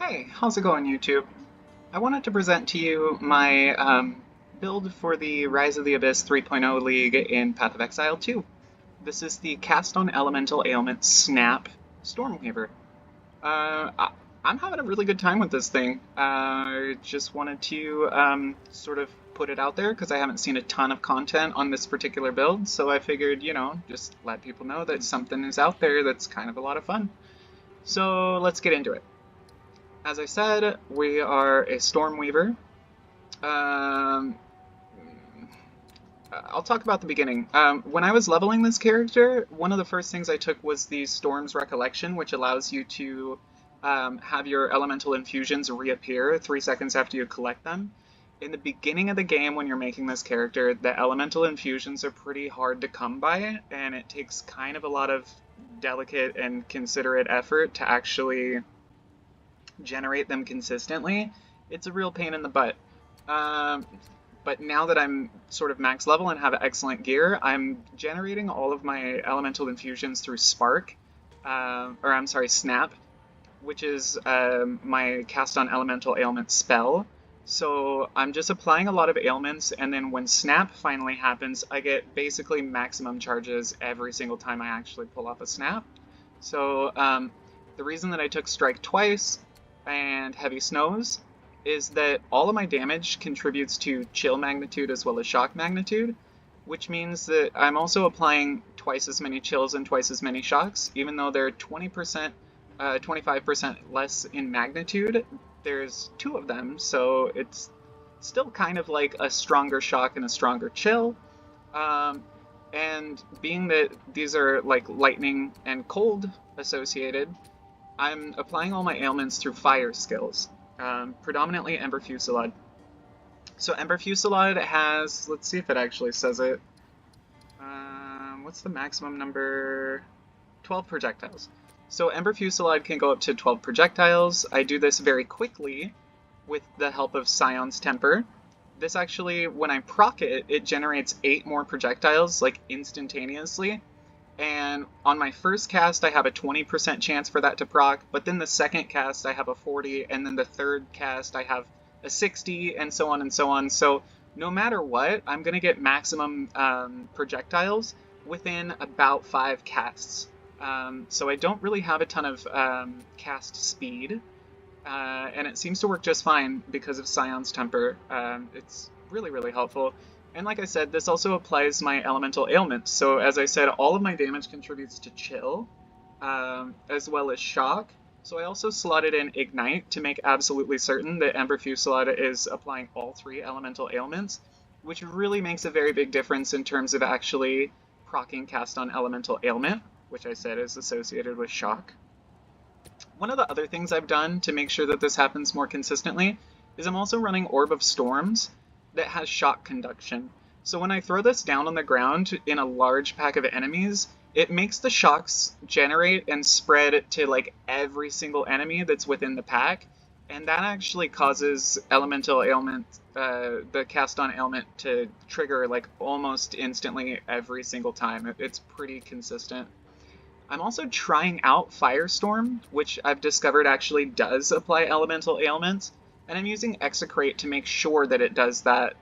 Hey, how's it going, YouTube? I wanted to present to you my build for the Rise of the Abyss 3.0 League in Path of Exile 2. This is the Cast on Elemental Ailment Snap Stormweaver. I'm having a really good time with this thing. I just wanted to sort of put it out there because I haven't seen a ton of content on this particular build, so I figured, just let people know that something is out there that's kind of a lot of fun. So let's get into it. As I said, we are a Stormweaver. Um, I'll talk about the beginning. When I was leveling this character, one of the first things I took was the Storm's Recollection, which allows you to have your elemental infusions reappear 3 seconds after you collect them. In the beginning of the game, when you're making this character, the elemental infusions are pretty hard to come by, and it takes kind of a lot of delicate and considerate effort to actually generate them consistently. It's a real pain in the butt. Um, but now that I'm sort of max level and have excellent gear, I'm generating all of my elemental infusions through Spark, or I'm sorry, Snap, which is my cast on elemental ailment spell. So I'm just applying a lot of ailments, and then when Snap finally happens, I get basically maximum charges every single time I actually pull off a Snap. So the reason that I took Strike twice and Heavy Snows is that all of my damage contributes to chill magnitude as well as shock magnitude, which means that I'm also applying twice as many chills and twice as many shocks, even though they're 20%, 25% less in magnitude. There's two of them, so it's still kind of like a stronger shock and a stronger chill. Um, and being that these are like lightning and cold associated, I'm applying all my ailments through fire skills, predominantly Ember Fusillade. So Ember Fusillade has, let's see if it actually says it. What's the maximum number? 12 projectiles. So Ember Fusillade can go up to 12 projectiles. I do this very quickly with the help of Scion's Temper. This actually, when I proc it, it generates 8 more projectiles, like instantaneously. And on my first cast, I have a 20% chance for that to proc, but then the second cast, I have a 40, and then the third cast, I have a 60, and so on and so on. So no matter what, I'm going to get maximum projectiles within about 5 casts. So I don't really have a ton of cast speed, and it seems to work just fine because of Scion's Temper. It's really, really helpful. And like I said, this also applies my elemental ailments. So as I said, all of my damage contributes to chill, as well as shock. So I also slotted in Ignite to make absolutely certain that Ember Fusillade is applying all 3 elemental ailments, which really makes a very big difference in terms of actually proccing cast on elemental ailment, which I said is associated with shock. One of the other things I've done to make sure that this happens more consistently is I'm also running Orb of Storms that has shock conduction. So when I throw this down on the ground in a large pack of enemies, it makes the shocks generate and spread to like every single enemy that's within the pack, and that actually causes elemental ailment, the cast on ailment to trigger like almost instantly every single time. It's pretty consistent. I'm also trying out Firestorm, which I've discovered actually does apply elemental ailments, and I'm using Execrate to make sure that it does that.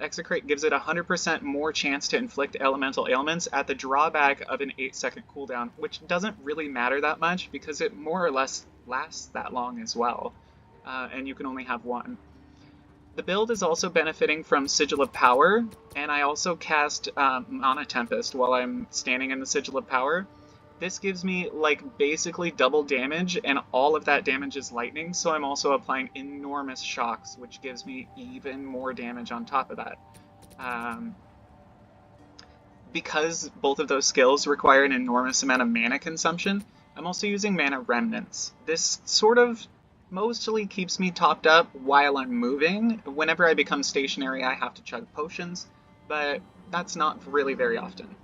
Execrate gives it 100% more chance to inflict elemental ailments at the drawback of an 8-second cooldown, which doesn't really matter that much because it more or less lasts that long as well, and you can only have one. The build is also benefiting from Sigil of Power, and I also cast Mana Tempest while I'm standing in the Sigil of Power. This gives me like basically double damage, and all of that damage is lightning, so I'm also applying enormous shocks, which gives me even more damage on top of that. Because both of those skills require an enormous amount of mana consumption, I'm also using Mana Remnants. This sort of mostly keeps me topped up while I'm moving. Whenever I become stationary, I have to chug potions, but that's not really very often.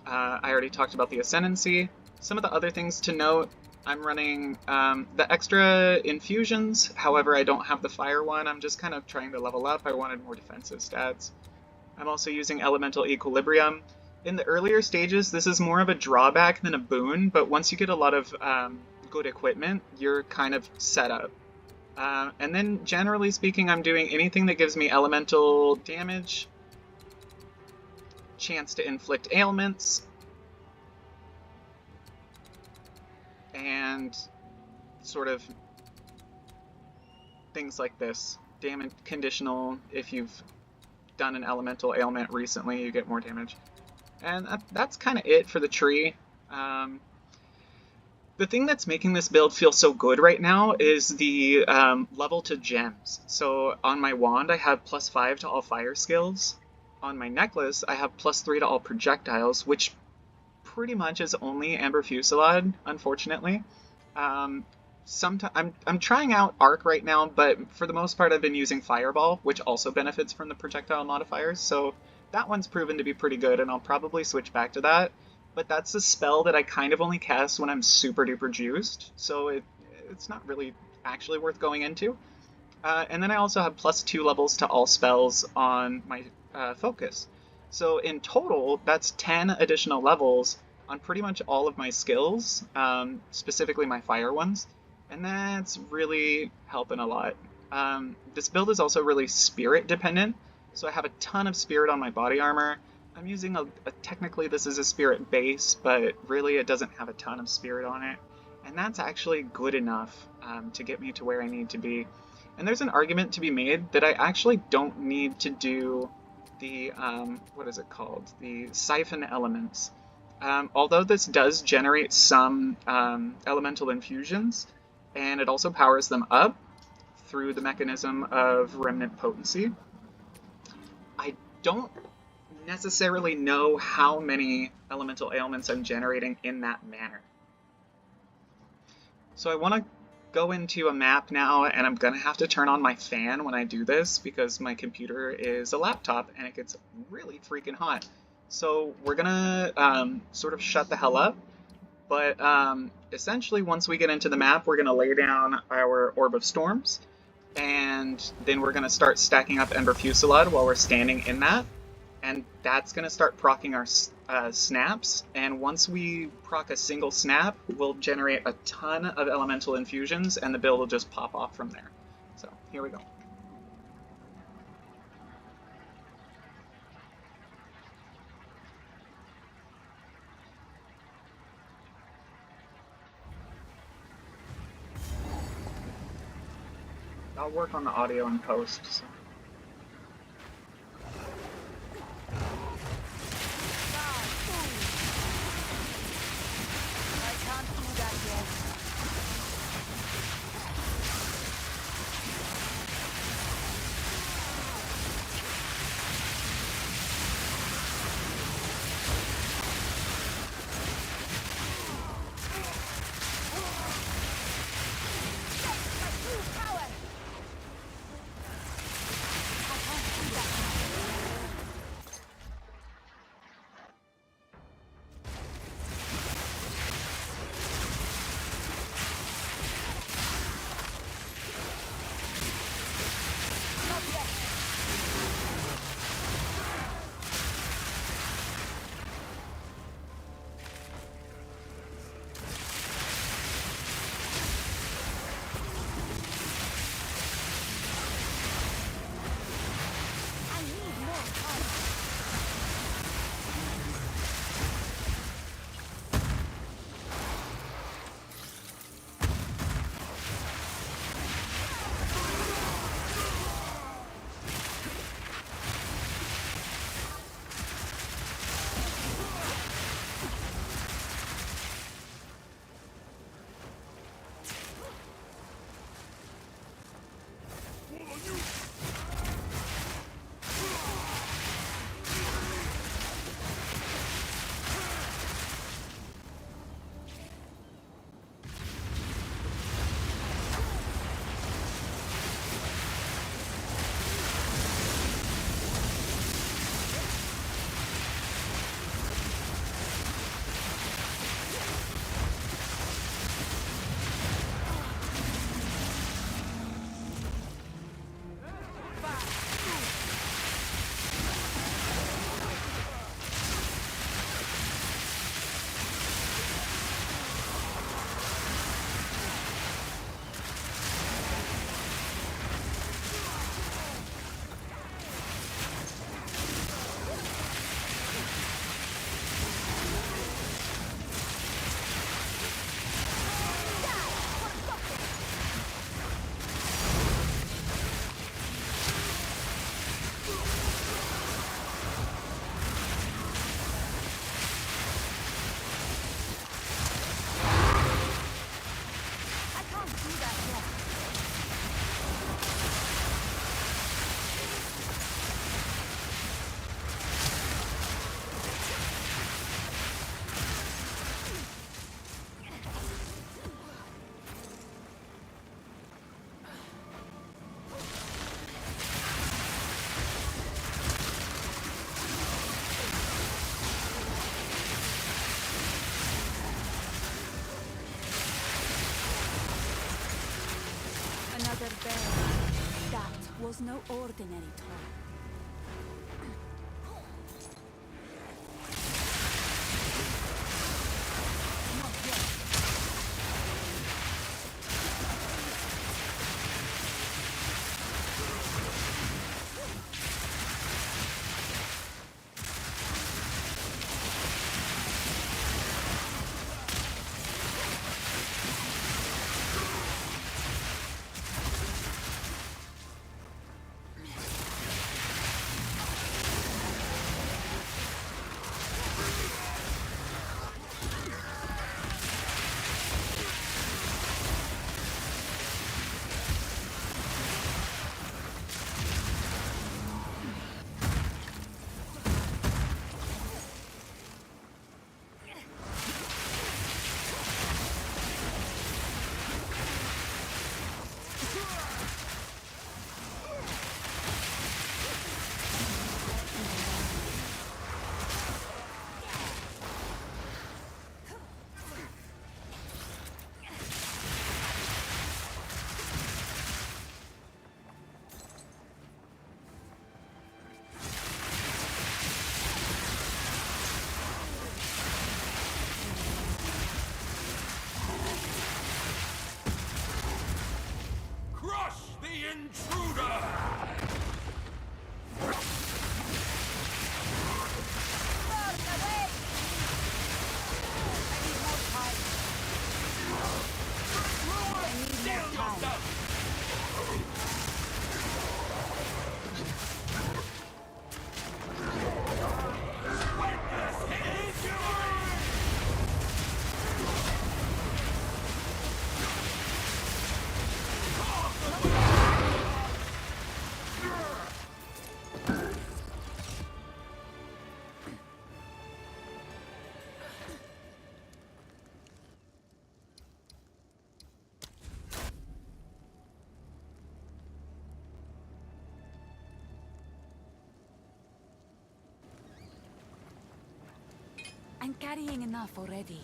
I already talked about the Ascendancy. Some of the other things to note, I'm running the extra infusions, however I don't have the fire one. I'm just kind of trying to level up. I wanted more defensive stats. I'm also using Elemental Equilibrium. In the earlier stages, this is more of a drawback than a boon, but once you get a lot of good equipment, you're kind of set up. And then generally speaking, I'm doing anything that gives me elemental damage, chance to inflict ailments, and sort of things like this. Damage conditional, if you've done an elemental ailment recently, you get more damage. And that's kind of it for the tree. The thing that's making this build feel so good right now is the level to gems. So on my wand, I have +5 to all fire skills. On my necklace, I have +3 to all projectiles, which pretty much is only Ember Fusillade, unfortunately. I'm trying out Arc right now, but for the most part, I've been using Fireball, which also benefits from the projectile modifiers. So that one's proven to be pretty good, and I'll probably switch back to that. But that's a spell that I kind of only cast when I'm super duper juiced, so it's not really actually worth going into. And then I also have +2 levels to all spells on my focus. So in total, that's 10 additional levels on pretty much all of my skills, specifically my fire ones, and that's really helping a lot. This build is also really spirit dependent, so I have a ton of spirit on my body armor. I'm using technically this is a spirit base, but really it doesn't have a ton of spirit on it. And that's actually good enough to get me to where I need to be. And there's an argument to be made that I actually don't need to do the, what is it called? The siphon elements. Although this does generate some elemental infusions, and it also powers them up through the mechanism of remnant potency, I don't necessarily know how many elemental ailments I'm generating in that manner. So I want to go into a map now, and I'm going to have to turn on my fan when I do this because my computer is a laptop and it gets really freaking hot. So we're going to sort of shut the hell up, but essentially once we get into the map, we're going to lay down our Orb of Storms, and then we're going to start stacking up Ember Fusillade while we're standing in that. And that's going to start proccing our snaps, and once we proc a single snap, we'll generate a ton of elemental infusions, and the build will just pop off from there. So, here we go. I'll work on the audio in post, so. Ember Fusillade. That was no ordinary toy. The intruder! I'm carrying enough already.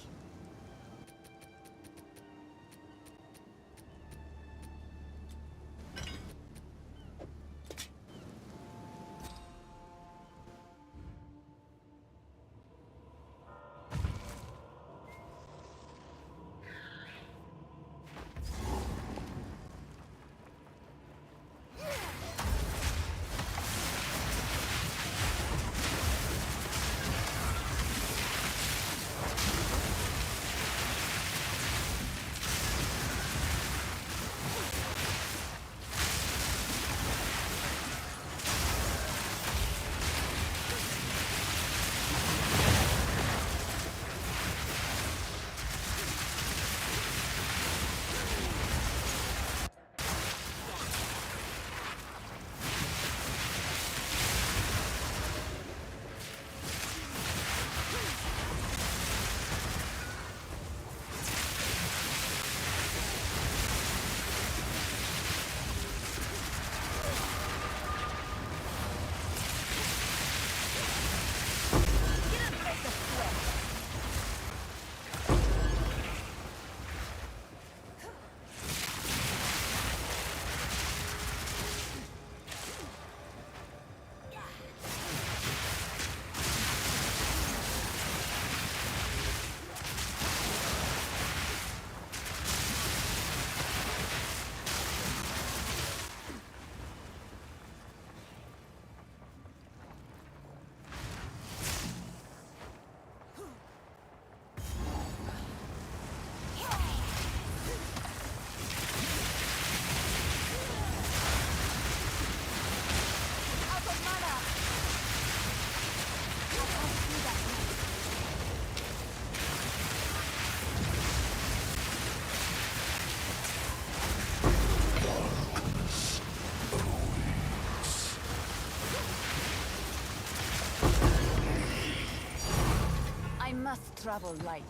I must travel light.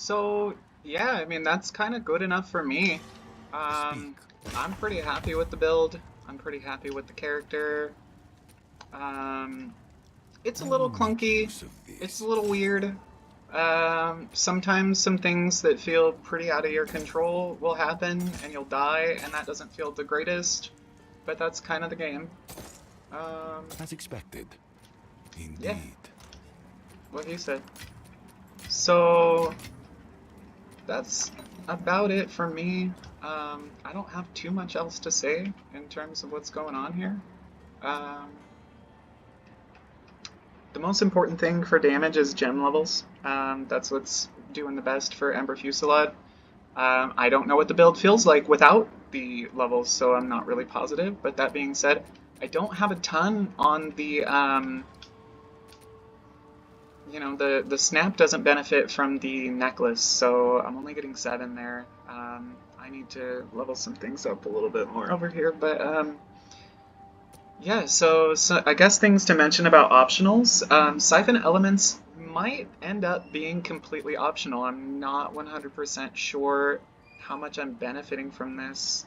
So yeah, I mean that's kind of good enough for me. Speak. I'm pretty happy with the build. I'm pretty happy with the character. Um, it's a I little will make clunky. use of It's a this. little weird. Sometimes some things that feel pretty out of your control will happen and you'll die, and that doesn't feel the greatest, but that's kind of the game. As expected. Yeah, Indeed. what you said. So that's about it for me. I don't have too much else to say in terms of what's going on here. Um, the most important thing for damage is gem levels. That's what's doing the best for Ember Fusillade. I don't know what the build feels like without the levels, so I'm not really positive. But that being said, I don't have a ton on the, the snap doesn't benefit from the necklace, so I'm only getting 7 there. I need to level some things up a little bit more over here, but yeah, so I guess things to mention about optionals. Siphon Elements might end up being completely optional. I'm not 100% sure how much I'm benefiting from this.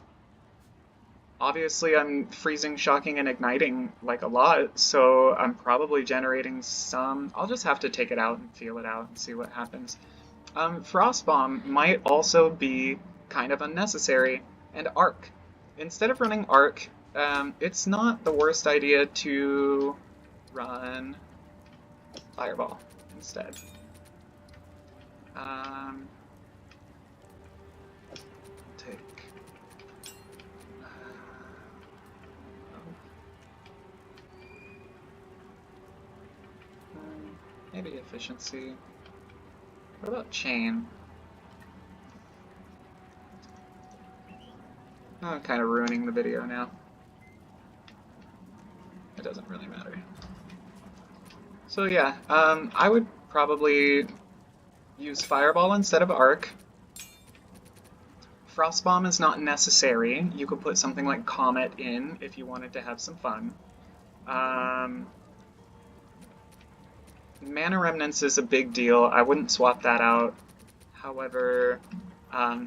Obviously, I'm freezing, shocking, and igniting like a lot, so I'm probably generating some. I'll just have to take it out and feel it out and see what happens. Frost Bomb might also be kind of unnecessary, and Arc. Instead of running Arc, it's not the worst idea to run Fireball instead. Take maybe efficiency. What about chain? Oh, I'm kind of ruining the video now. It doesn't really matter. So yeah, I would probably use Fireball instead of Arc. Frost Bomb is not necessary. You could put something like Comet in if you wanted to have some fun. Mana Remnants is a big deal. I wouldn't swap that out. However,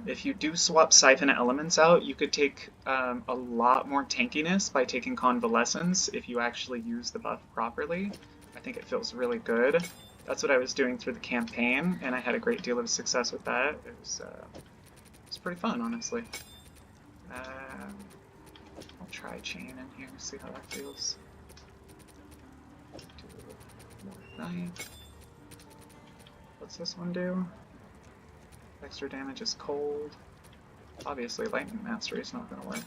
if you do swap Siphon Elements out, you could take a lot more tankiness by taking Convalescence if you actually use the buff properly. I think it feels really good. That's what I was doing through the campaign, and I had a great deal of success with that. It was pretty fun, honestly. I'll try Chain in here, see how that feels. Do more Night. What's this one do? Extra damage is cold. Obviously, Lightning Mastery is not going to work.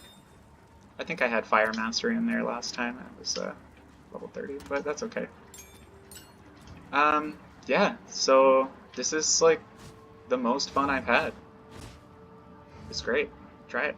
I think I had Fire Mastery in there last time. It was level 30, but that's okay. Yeah, so this is like the most fun I've had. It's great. Try it.